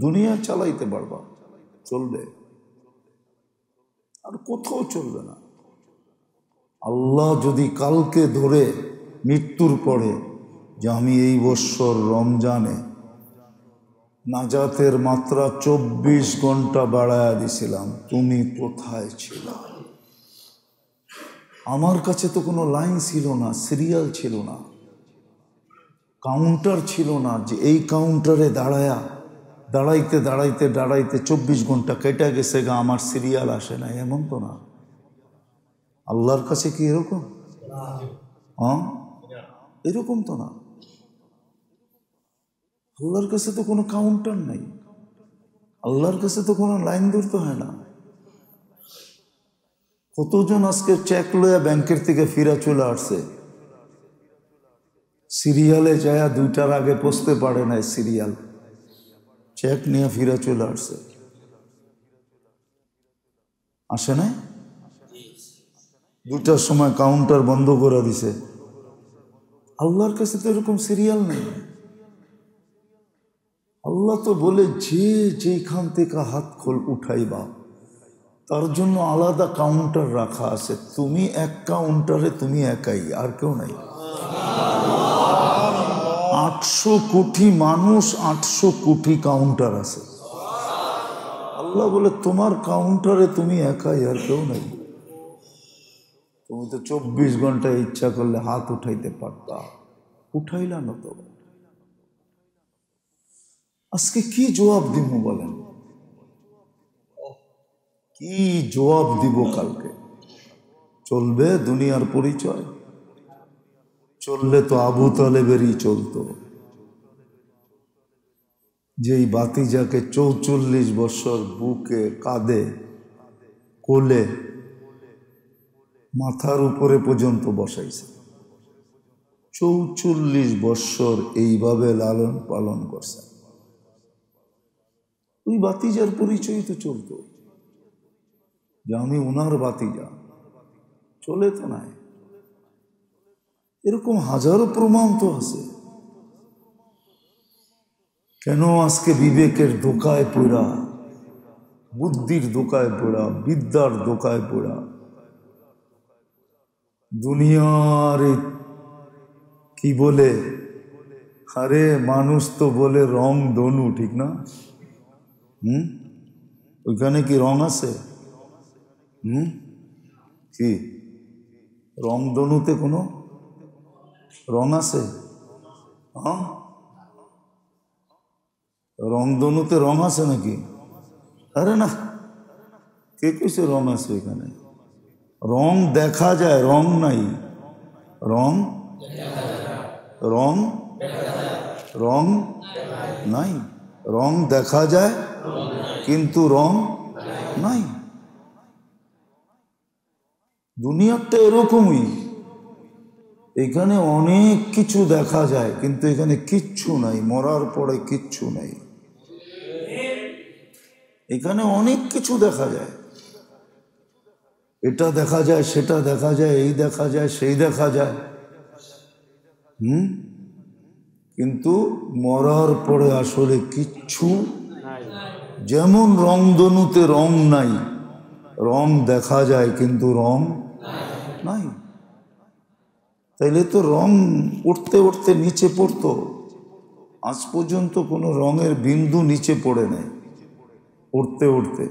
S1: দুনিয়ায় চালাইতে পারবা, চলবে, আর কোথাও চলবে না। আল্লাহ যদি কালকে ধরে মৃত্যুর পরে যে আমি এই বৎসর রমজানে নাজাতের মাত্রা 24 ঘন্টা বাড়ায়া দিছিলাম, তুমি কোথায় ছিলা? আমার কাছে তো কোনো লাইন ছিল না, সিরিয়াল ছিল না, কাউন্টার ছিল না যে এই কাউন্টারে দাঁড়াইতে 24 ঘন্টা কেটে গেছে গা, আমার সিরিয়াল আসে না, এমন তো না। আল্লাহর কাছে কি এরকম? হ্যাঁ, এরকম তো না। আল্লাহর কাছে তো কোনো কাউন্টার নাই, আল্লাহর কাছে তো কোনো লাইন ধরতে হয় না। কতজন আজকে চেক লইয়া ব্যাংকের থেকে ফিরা চলে আসছে, সিরিয়ালে যায় 2টার আগে পৌঁছতে পারে নাই, সিরিয়াল চেক নিয়ে ফিরা চলে আসছে, আসে নাই? 2টার সময় কাউন্টার বন্ধ করে দিছে। আল্লাহর কাছে তো এরকম সিরিয়াল নেই। আল্লাহ তো বলে যে যেখান থেকে হাত উঠাইবা তার জন্য আলাদা কাউন্টার রাখা আছে। তুমি এক কাউন্টারে তুমি একাই, আর কেউ নাই। 800 কোটি মানুষ, 800 কোটি কাউন্টার আছে। আল্লাহ বলে তোমার কাউন্টারে তুমি একাই, আর কেউ নাই। তুমি তো 24 ঘন্টায় ইচ্ছা করলে হাত উঠাইতে পারতা, উঠাইলা না তো। আজকে কি জবাব দিব বলেন? কি জবাব দিব কালকে? চলবে দুনিয়ার পরিচয়? চললে তো আবু তালেবেরই চলতো, যেই বাতিজাকে 44 বছর বুকে, কাঁধে, কোলে, মাথার উপরে পর্যন্ত বসাইছে। 44 বছর এইভাবে লালন পালন করছে। ওই বাতিজার পরিচয় তো চলতো যে আমি ওনার বাতিজা, চলে তো নাই। এরকম হাজারো প্রমাণ তো আছে। কেন আজকে বিবেকের ধোকায় পড়া, বুদ্ধির ধোকায় পড়া, বিদ্যার ধোকায় পড়া দুনিয়ার কি বলে, আরে মানুষ তো বলে রং ধনু, ঠিক না? ওইখানে কি রং আছে? কি রং ধনুতে কোনো রং আছে? হ্যাঁ, রংধনুতে রং আছে নাকি? আরে না, কে কইছে রং আছে ওইখানে? রং দেখা যায়, রং নাই। রং রং রং নাই। রং দেখা যায় কিন্তু রং নাই। দুনিয়াটা এরকমই, এখানে অনেক কিছু দেখা যায় কিন্তু এখানে কিচ্ছু নাই, মরার পরে কিচ্ছু নাই। এখানে অনেক কিছু দেখা যায়, এটা দেখা যায়, সেটা দেখা যায়, এই দেখা যায়, সেই দেখা যায়, কিন্তু মরার পরে আসলে কিচ্ছু। যেমন রংধনুতে রং নাই, রং দেখা যায় কিন্তু রং নাই। তাইলে তো রং উঠতে উঠতে নিচে পড়তো, আজ পর্যন্ত কোনো রঙের বিন্দু নিচে পড়ে নাই। উঠতে উঠতে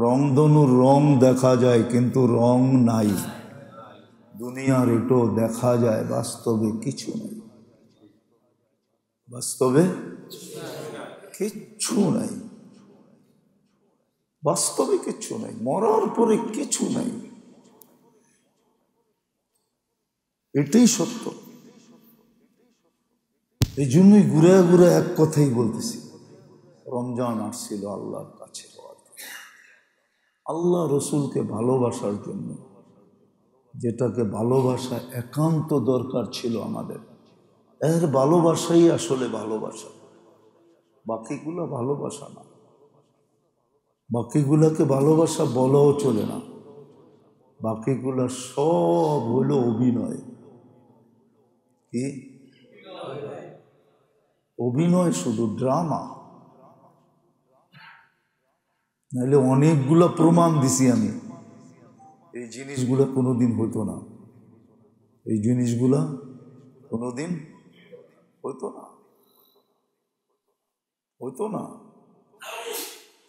S1: রংধনুর রং দেখা যায় কিন্তু রং নাই। দুনিয়ার এটাও দেখা যায়, বাস্তবে কিছু নাই। বাস্তবে কিচ্ছু নাই, বাস্তবে কিচ্ছু নাই, মরার পরে কিছু নাই। এটাই সত্য। এই জন্যই ঘুরে ঘুরে এক কথাই বলতেছি, রমজান আসছিল আল্লাহর কাছে, আল্লাহ রসুলকে ভালোবাসার জন্য, যেটাকে ভালোবাসা একান্ত দরকার ছিল আমাদের, এর ভালোবাসাই আসলে ভালোবাসা, বাকিগুলো ভালোবাসা না। বাকিগুলাকে ভালোবাসা বলাও চলে না, বাকিগুলা সব হলো অভিনয়। কি অভিনয়? শুধু ড্রামা। নাহলে অনেকগুলা প্রমাণ দিছি আমি, এই জিনিসগুলা কোনোদিন হতো না, এই জিনিসগুলা কোনোদিন হতো না, হতো না।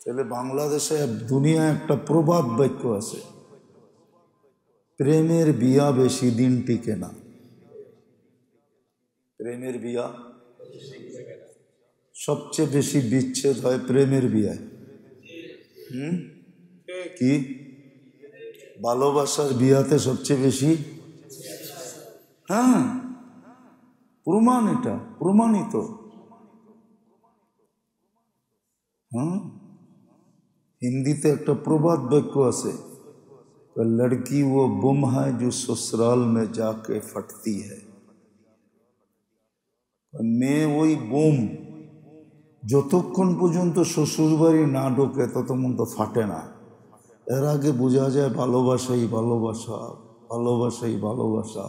S1: তাহলে বাংলাদেশে দুনিয়ায় একটা প্রবাদ বাক্য আছে, প্রেমের বিয়া বেশি দিন টিকে না। প্রেমের বিয়া সবচেয়ে বেশি বিচ্ছেদ হয় প্রেমের বিয়ায়। কি ভালোবাসার বিয়াতে সবচেয়ে বেশি? হ্যাঁ, প্রমাণ, এটা প্রমাণিত। হিন্দিতে একটা প্রবাদ বাক্য আছে, লড়কি ও বুম হয় जो ससुराल में जाके फटती है। মেয়ে ওই বোম, যতক্ষণ পর্যন্ত শ্বশুর বাড়ি না ঢোকে ততক্ষণ তো ফাটে না। এর আগে বোঝা যায় ভালোবাসাই ভালোবাসা, ভালোবাসাই ভালোবাসা।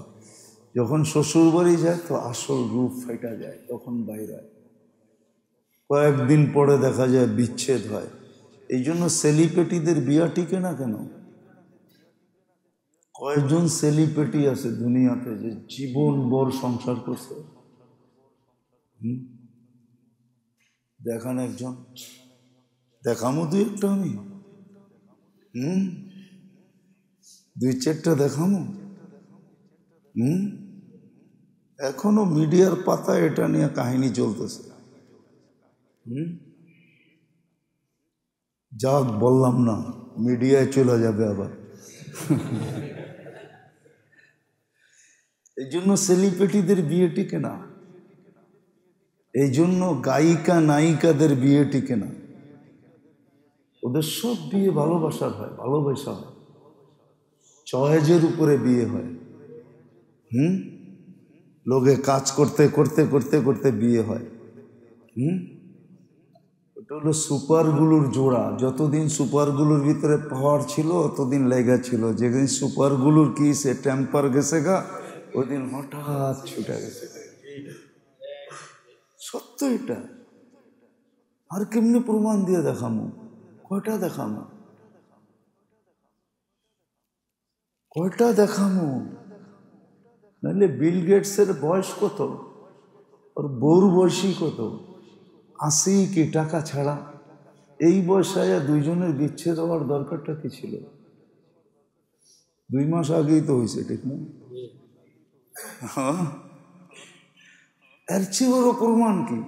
S1: যখন শ্বশুর বাড়ি যায় তো আসল রূপ ফেটা যায়, তখন বাইরে হয়। কয়েকদিন পরে দেখা যায় বিচ্ছেদ হয়। এই জন্য সেলিব্রিটিদের বিয়া টিকে না কেন? কয়েকজন সেলিব্রিটি আছে দুনিয়াতে যে জীবন ভর সংসার করছে। দেখান একজন, দেখামো দুই একটা, আমি দুই চারটা দেখামো। এখনো মিডিয়ার পাতায় এটা নিয়ে কাহিনী চলতেছে। যাক, বললাম না, মিডিয়ায় চলে যাবে আবার। এই জন্য সেলিব্রিটিদের বিয়ে টিকে না, এই জন্য গায়িকা নায়িকাদের বিয়ে টিকে না। ওদের সব বিয়ে ভালোবাসার হয়, ভালোবাসা হয়, চয়েজের উপরে বিয়ে হয়। লোকে কাজ করতে করতে করতে করতে বিয়ে হয়। ওটা হলো সুপারগুলোর জোড়া। যতদিন সুপারগুলোর ভিতরে পাওয়ার ছিল অতদিন লেগা ছিল। যেদিন সুপারগুলোর কি সে টেম্পার গেছে গা, ওই দিন হঠাৎ ছুটে গেছে। সত্য এটা। আর কেমনি প্রমাণ দিয়ে দেখামো? কয়টা দেখামো? কয়টা দেখামো? নাহলে বিল গেটসের বয়স কত, ওর বউর বয়সী কত? 80 কি টাকা ছাড়া? এই বয়সে দুইজনের বিচ্ছেদ হওয়ার দরকারটা কি ছিল? 2 মাস আগেই তো হয়েছে, ঠিক না? এর চেয়ে বড় প্রমাণ কি?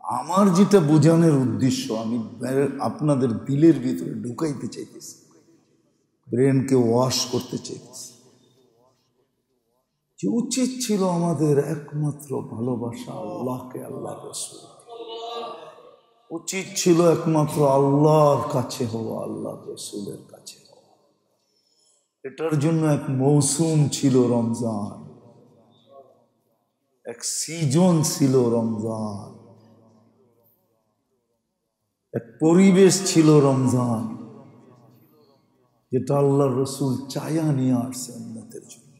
S1: আমার যেটা বোঝানোর উদ্দেশ্য, আমি আপনাদের দিলের ভিতরে ঢুকাইতে চাইতেছি, ব্রেনকে ওয়াশ করতে চাইতেছি। যে উচিত ছিল আমাদের একমাত্র ভালোবাসা আল্লাহকে, আল্লাহ রাসূল। উচিত ছিল একমাত্র আল্লাহর কাছে হওয়া, আল্লাহ রাসূলের কাছে হওয়া। এটার জন্য এক মৌসুম ছিল রমজান, এক সিজন ছিল রমজান, এক পরিবেশ ছিল রমজান, যেটা আল্লাহ রাসূল চায়া নিয়ে আসছে উম্মতের জন্য।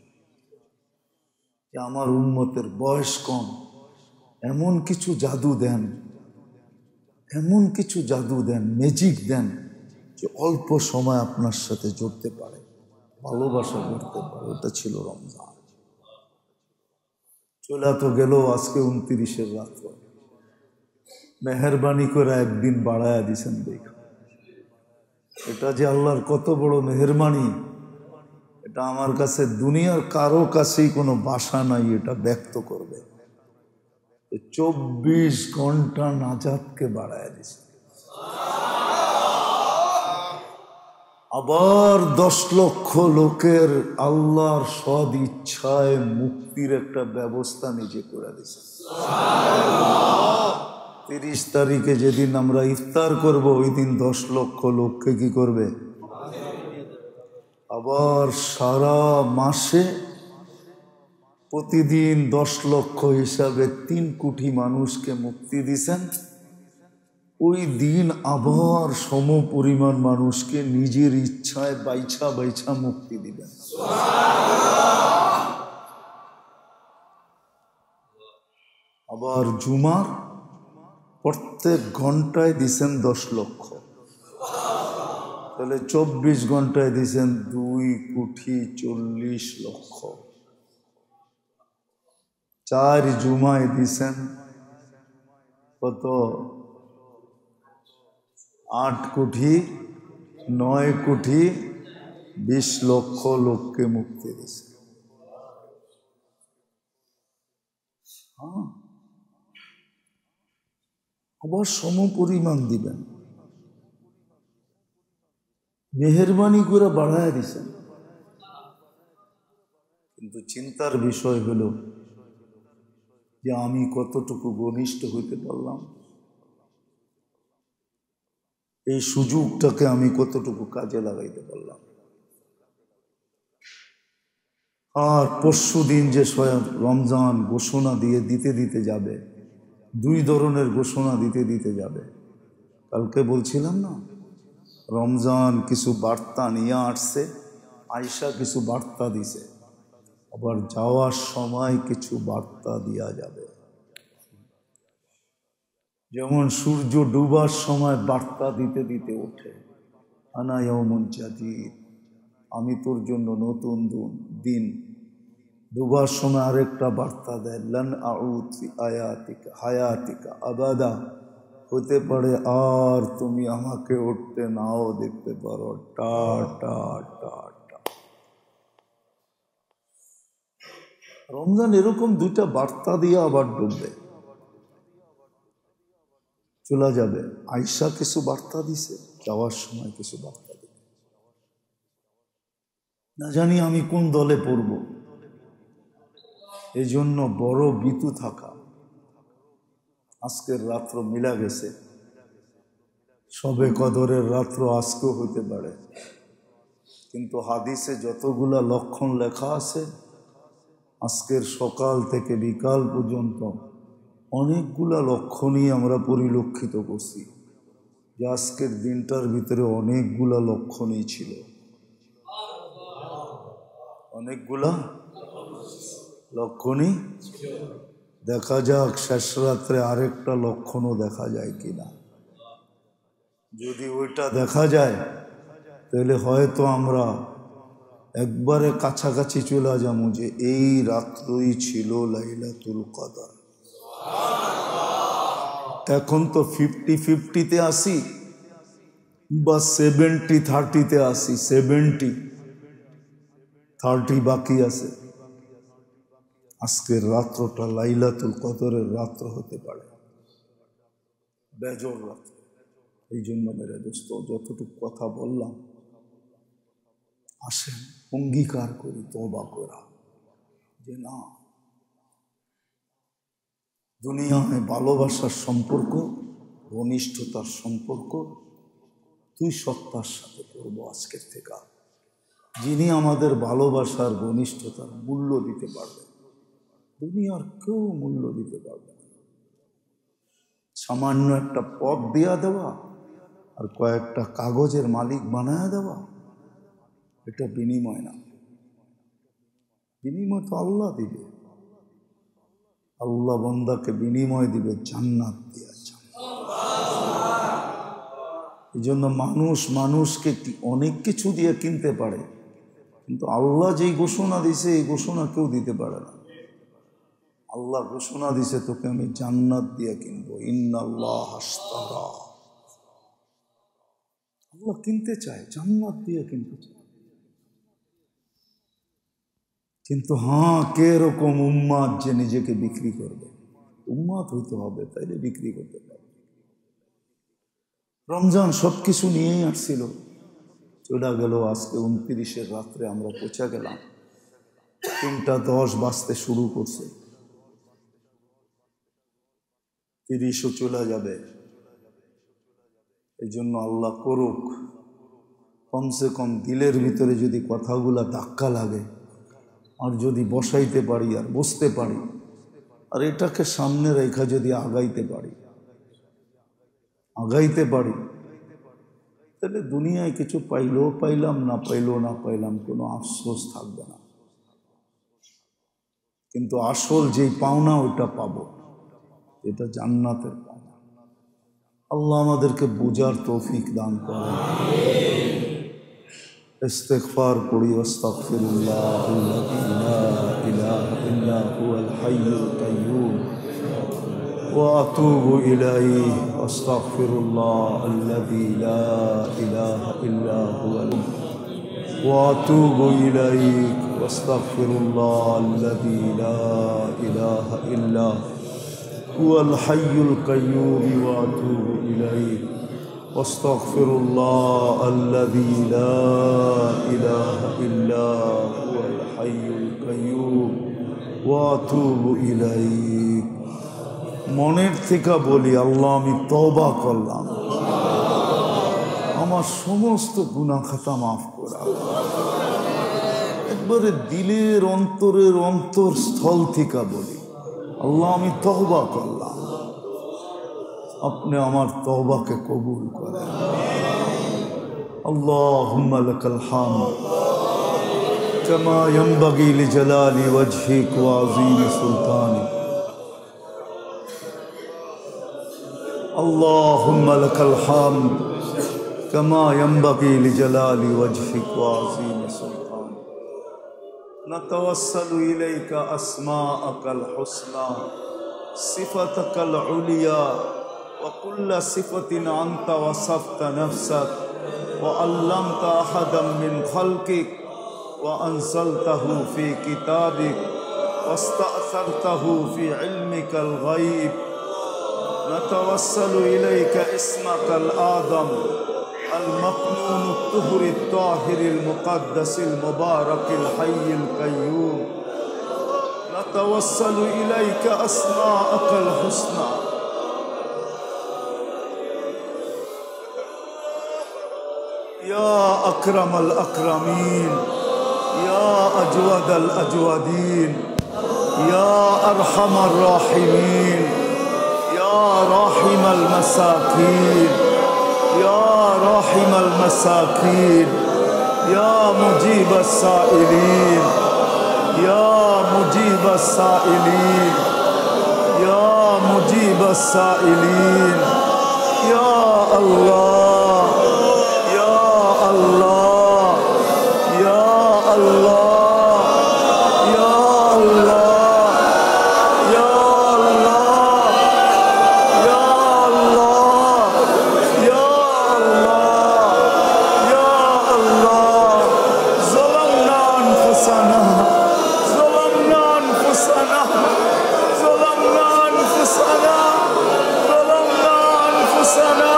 S1: যে আমার উম্মতের বয়স কম, এমন কিছু জাদু দেন, এমন কিছু জাদু দেন, ম্যাজিক দেন, যে অল্প সময় আপনার সাথে জড়তে পারে, ভালোবাসা করতে পারে। ওটা ছিল রমজান। চলে তো গেল, আজকে 29-এর রাত। মেহরবানি করে একদিন বাড়ায়া দিছেন। দেখ, এটা যে আল্লাহর কত বড় মেহরবানি, এটা আমার কাছে দুনিয়ার কারো কাছেই কোনো ভাষা নাই এটা ব্যক্ত করবে। 24 ঘন্টা নাজাতকে বাড়ায়া দিছে। আবার 10 লক্ষ লোকের আল্লাহর সদ ইচ্ছায় মুক্তির একটা ব্যবস্থা নিজে করে দিছে। 30 তারিখে যেদিন আমরা ইফতার করব, ওই দিন 10 লক্ষ লোককে কি করবে? আবার সারা মাসে প্রতিদিন 10 লক্ষ হিসাবে 3 কোটি মানুষকে মুক্তি দিছেন। ওই দিন আবার সম পরিমাণ মানুষকে নিজের ইচ্ছায় বাইছা বাইছা মুক্তি দিবেন। আবার জুমার প্রত্যেক ঘন্টায় দিছেন 10 লক্ষ, তাহলে 24 ঘন্টায় দিছেন 2,40,00,000। 4 জুমায় দিছেন কত? 8,09,20,00,000 লোককে মুক্তি দিছে। আবার সম পরিমাণ দিবেন, মেহেরবানি করে বাড়ায় দিছেন। কিন্তু চিন্তার বিষয় হলো যে আমি কতটুকু ঘনিষ্ঠ হইতে পারলাম, এই সুযোগটাকে আমি কতটুকু কাজে লাগাইতে পারলাম। আর পরশু দিন যে স্বয়ং রমজান ঘোষণা দিতে যাবে, 2 ধরনের ঘোষণা দিতে যাবে। কালকে বলছিলাম না, রমজান কিছু বার্তা নিয়ে আসছে, আয়েশা কিছু বার্তা দিছে, আবার যাওয়ার সময় কিছু বার্তা দেওয়া যাবে। যেমন সূর্য ডুবার সময় বার্তা দিতে ওঠে, আনা ইয়াউমুন জাদীদ, আমি তোর জন্য নতুন দিন। ডুবার সময় আরেকটা বার্তা দেয়, লান আউদ ফি আয়াতিকা হায়াতিকা আবাদা, হতে পারে আর তুমি আমাকে উঠতে নাও দেখতে পারো, টা টা টা টা। রমজান এরকম 2টা বার্তা দিয়ে আবার ডুববে, চলে যাবে। আয়েশা কিছু বার্তা দিছে, যাওয়ার সময় কিছু বার্তা দিবে। না জানি আমি কোন দলে পড়ব, এই জন্য বড় বিতু থাকা। আজকের রাত্র মিলা গেছে, সবে কদরের রাত্র আজকেও হইতে পারে, কিন্তু হাদিসে যতগুলা লক্ষণ লেখা আছে আজকের সকাল থেকে বিকাল পর্যন্ত অনেকগুলা লক্ষণই আমরা পরিলক্ষিত করছি, যে আজকের দিনটার ভিতরে অনেকগুলা লক্ষণই ছিল, অনেকগুলা লক্ষণই। দেখা যাক শেষ রাত্রে আরেকটা লক্ষণও দেখা যায় কিনা। যদি ওইটা দেখা যায় তাহলে হয়তো আমরা একবারে কাছাকাছি চলে যাবো যে এই রাত্রই ছিল লাইলাতুল কদর। এখন তো 50-50-তে আসি বা 70-30-তে আসি, 70-30 বাকি আছে। আজকের রাত্রটা লাইলাতুল কদরের রাত্র হতে পারে, বেজর রাত্র। এই জন্য মেরে দোস্ত, যতটুকু কথা বললাম আসেন অঙ্গীকার করি তওবা করা, যে না, দুনিয়ায় ভালোবাসার সম্পর্ক, ঘনিষ্ঠতার সম্পর্ক 2 সত্তার সাথে করবো আজকের থেকে, যিনি আমাদের ভালোবাসার ঘনিষ্ঠতার মূল্য দিতে পারবে। দুনিয়ার কেউ মূল্য দিতে পারবে না। সামান্য একটা পদ দেয়া দেওয়া আর কয়েকটা কাগজের মালিক বানায় দেওয়া, এটা বিনিময় না। বিনিময় তো আল্লাহ দিবে। আল্লাহ বান্দাকে বিনিময় দিবে জান্নাত দিয়া। এই জন্য মানুষকে অনেক কিছু দিয়ে কিনতে পারে, কিন্তু আল্লাহ যেই ঘোষণা দিছে এই ঘোষণা কেউ দিতে পারে না। আল্লাহ ঘোষণা দিছে তোকে আমি জান্নাত দিয়ে কিনবো, ইন্নাল্লাহ আশতারা। আল্লাহ কিনতে চায়, জান্নাত দিয়ে কিনতে চায়। কিন্তু কে এরকম উম্মাদ যে নিজেকে বিক্রি করবে? উম্মাদ হইতে হবে, তাইলে বিক্রি করতে পারবে। রমজান সবকিছু নিয়েই আসছিল, চলে গেল। আজকে 29-এর রাত্রে আমরা পৌঁছে গেলাম, 3:10 বাজতে শুরু করছে, 30ও চলে যাবে। এই জন্য আল্লাহ করুক, কমসে কম দিলের ভিতরে যদি কথাগুলা ধাক্কা লাগে, আর যদি বসাইতে পারি আর বসতে পারি আর এটাকে সামনে রেখা যদি আগাইতে পারি তাহলে দুনিয়ায় কিছু পাইলেও পাইলাম, না পাইলেও না পাইলাম, কোনো আফসোস থাকবে না। কিন্তু আসল যেই পাওনা ওইটা পাবো, এটা জান্নাতের পাওনা। আল্লাহ আমাদেরকে বুঝার তৌফিক দান করেন। ইস্তিগফার করি, আস্তাগফিরুল্লাহাল্লাযী লা ইলাহা ইল্লা হুয়াল হাইয়ুল কাইয়্যুম ওয়া আতুবু ইলাইহি, আস্তাগফিরুল্লাহাল্লাযী লা ইলাহা ইল্লা হুয়াল ওয়া আতুবু ইলাইহি, আস্তাগফিরুল্লাহাল্লাযী লা ইলাহা ইল্লা হুয়াল হাইয়ুল কাইয়্যুম ওয়া আতুবু ইলাইহি, আস্তাগফিরুল্লাহাল্লাযী লা ইলাহা ইল্লা হুয়াল হাইয়ুল কাইয়্যুম ওয়া আতুবু ইলাইহি। মনের থেকে বলি, আল্লাহ আমি তওবা করলাম, আমার সমস্ত গুনাহ খাতা মাফ করা। একবারে দিলের অন্তরের অন্তরস্থল থেকে বলি, আল্লাহ আমি তওবা করলাম, আপনি আমার তওবাকে কবুল করেন। আল্লাহুম্মা লাকাল হামদ কামা ইয়ানবাগি লিজালালি ওয়াজহিক ওয়া আযীমি সুলতানিক। আল্লাহুম্মা লাকাল হামদ কামা ইয়ানবাগি লিজালালি ওয়াজহিক ওয়া আযীমি সুলতানিক। নাতাওয়াসসালু ইলাইকা আসমাআকাল হুসনা সিফাতাকাল উলিয়া وكل صفة أنت وصفت نفسك وعلمت أحدا من خلقك وأنزلته في كتابك واستأثرته في علمك الغيب. نتوسل إليك اسمك الأعظم المكنون الطهر الطاهر المقدس المبارك الحي القيوم. نتوسل إليك أسماءك الحسنى يا أكرم الأكرمين يا أجود الأجودين يا أرحم الراحمين يا راحم المساكين يا راحم المساكين يا مجيب السائلين يا مجيب السائلين يا مجيب السائلين يا الله الله يا الله يا الله يا الله يا الله يا الله يا الله. ظلمنا أنفسنا ظلمنا أنفسنا ظلمنا أنفسنا ظلمنا أنفسنا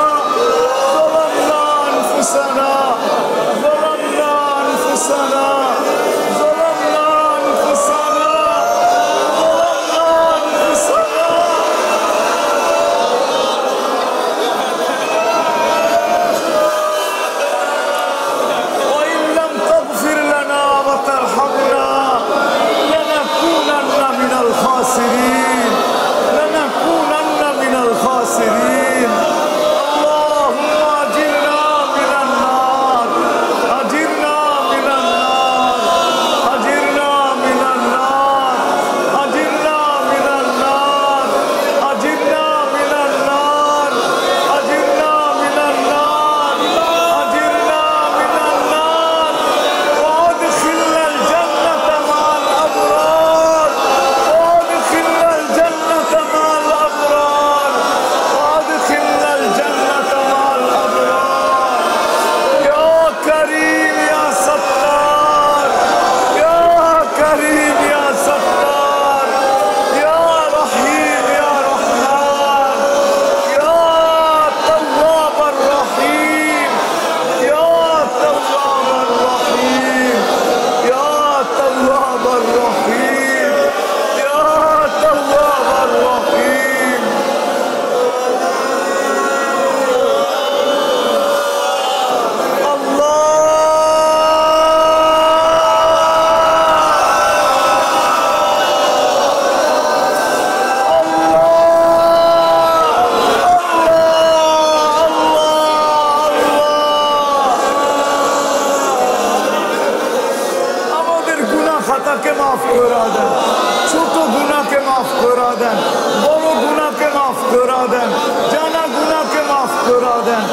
S1: করা দেন,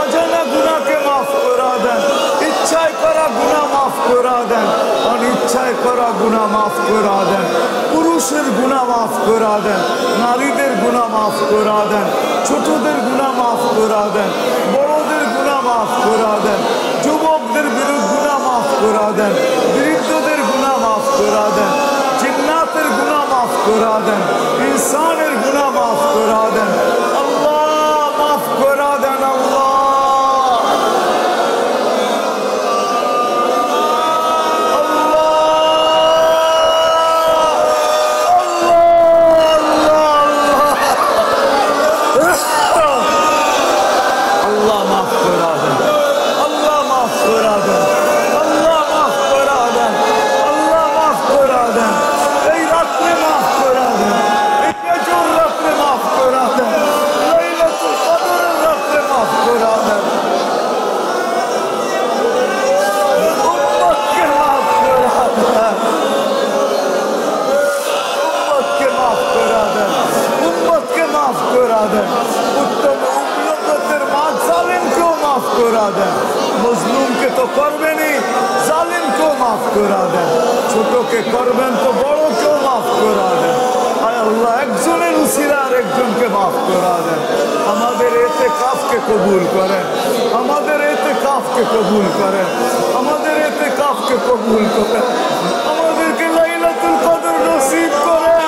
S1: অজানা গুনাহকে মাফ করা দেন, ইচ্ছায় করা গুনাহ মাফ করা দেন, অনিচ্ছায় করা গুনাহ মাফ করা দেন, পুরুষের গুনাহ মাফ করা দেন, নারীদের গুনাহ মাফ করা দেন, ছোটদের গুনাহ মাফ করা দেন, বড়দের গুনাহ মাফ করা দেন, যুবকদের গুনাহ মাফ করা দেন, বৃদ্ধদের গুনাহ মাফ করা দেন, জিন্নাতের গুনাহ মাফ করা দেন, ইনসানের গুনাহ মাফ করা দেন। আল্লাহ মাফ করা দেন। আল্লাহ মজলুমকে তো করবেনই, জালিমকেও মাফ করা দেন, ছোটকে করবেন তো বড়কেও মাফ করা দেন। আয় আল্লাহ, একজনের উসিলা আর একজনকে মাফ করা দেন। আমাদের ইতিকাফকে কবুল করেন, আমাদের ইতিকাফকে কবুল করেন, আমাদের ইতিকাফকে কবুল করেন, আমাদেরকে লাইলাতুল কদর নসিব করেন।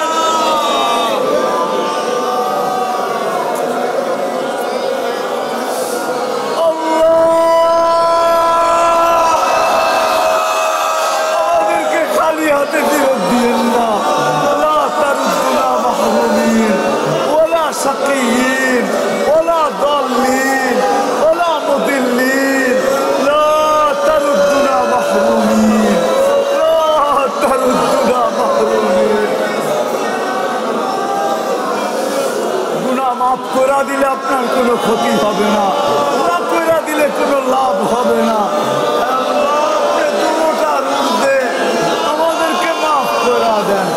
S1: شقيين ولا ضالين ولا مضلين، لا تردنا محرومين، لا تردنا محرومين। গুনাহ মাফ করে দিলে আপনার কোনো ক্ষতি হবে না, না করে দিলে কোনো লাভ হবে না। আল্লাহ দুটার ঊর্ধ্বে আমাদেরকে মাফ করে দেন।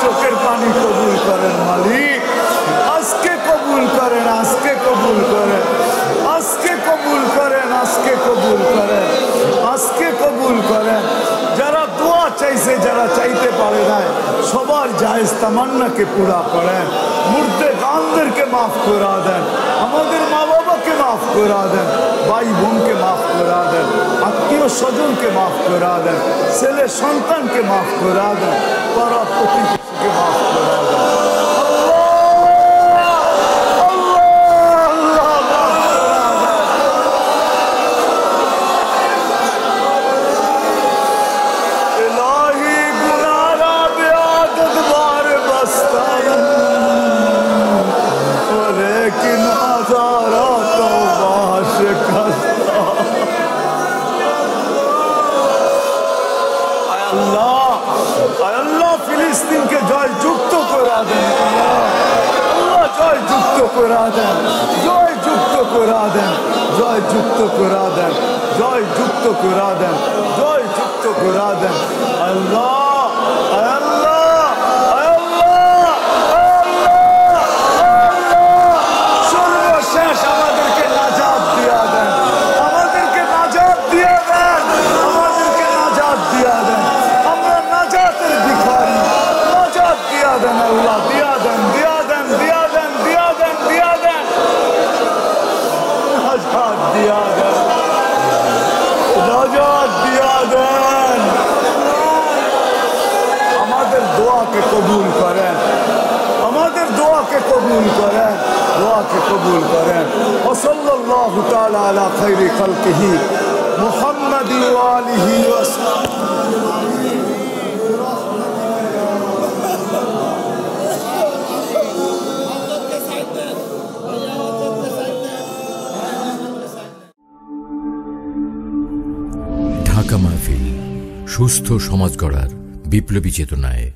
S1: চোখের পানি কবুল করেন মালিক, আজকে কবুল করেন, আজকে কবুল করেন, আজকে কবুল করেন, আজকে কবুল করেন, আজকে কবুল করেন। যারা দোয়া চাইছে, যারা চাইতে পারে না, সবার জায়েজ তামান্নাকে পুরা করেন। মুর্দে গানদেরকে মাফ করা দেন, আমাদের মা বাবাকে মাফ করা দেন, ভাই বোনকে মাফ করা দেন, আত্মীয় স্বজনকে মাফ করা দেন, ছেলে সন্তানকে মাফ করা দেন, পাড়া প্রতিবেশীকে মাফ করা দেন। ফিলিস্তিনকে জয় যুক্ত করা দেন, আল্লাহ জয় যুক্ত করা দেন, জয় যুক্ত করা দেন, জয় যুক্ত করা দেন, জয় যুক্ত করা দেন, জয় যুক্ত করা দেন। আল্লাহ আল্লাহ আল্লাহ সর্বশেষ আমাদেরকে নাজাত দিয়া দেন, আমাদেরকে নাজাত দিয়া দেন, আমাদেরকে নাজাত দিয়া দেন। আমরা নাজাতের ভিখারি, নাজাত দিয়া দেন আল্লাহ, দিয়া দেন, দিয়া দেন, দিয়া দেন, দিয়া দেন, দিয়া দেন, নাজাত দিয়া দেন, নাজাত দিয়া দেন। আমাদের দোয়াকে কবুল করেন, আমাদের দোয়াকে কবুল করেন, দোয়াকে কবুল করেন। ওয়াসাল্লাল্লাহু তাআলা আলা খায়রি খালকিহি মুহাম্মাদি ওয়া আলিহি ওয়া সাহবিহি।
S2: ঢাকা মাহফিল, সুস্থ সমাজ গড়ার বিপ্লবী চেতনায়।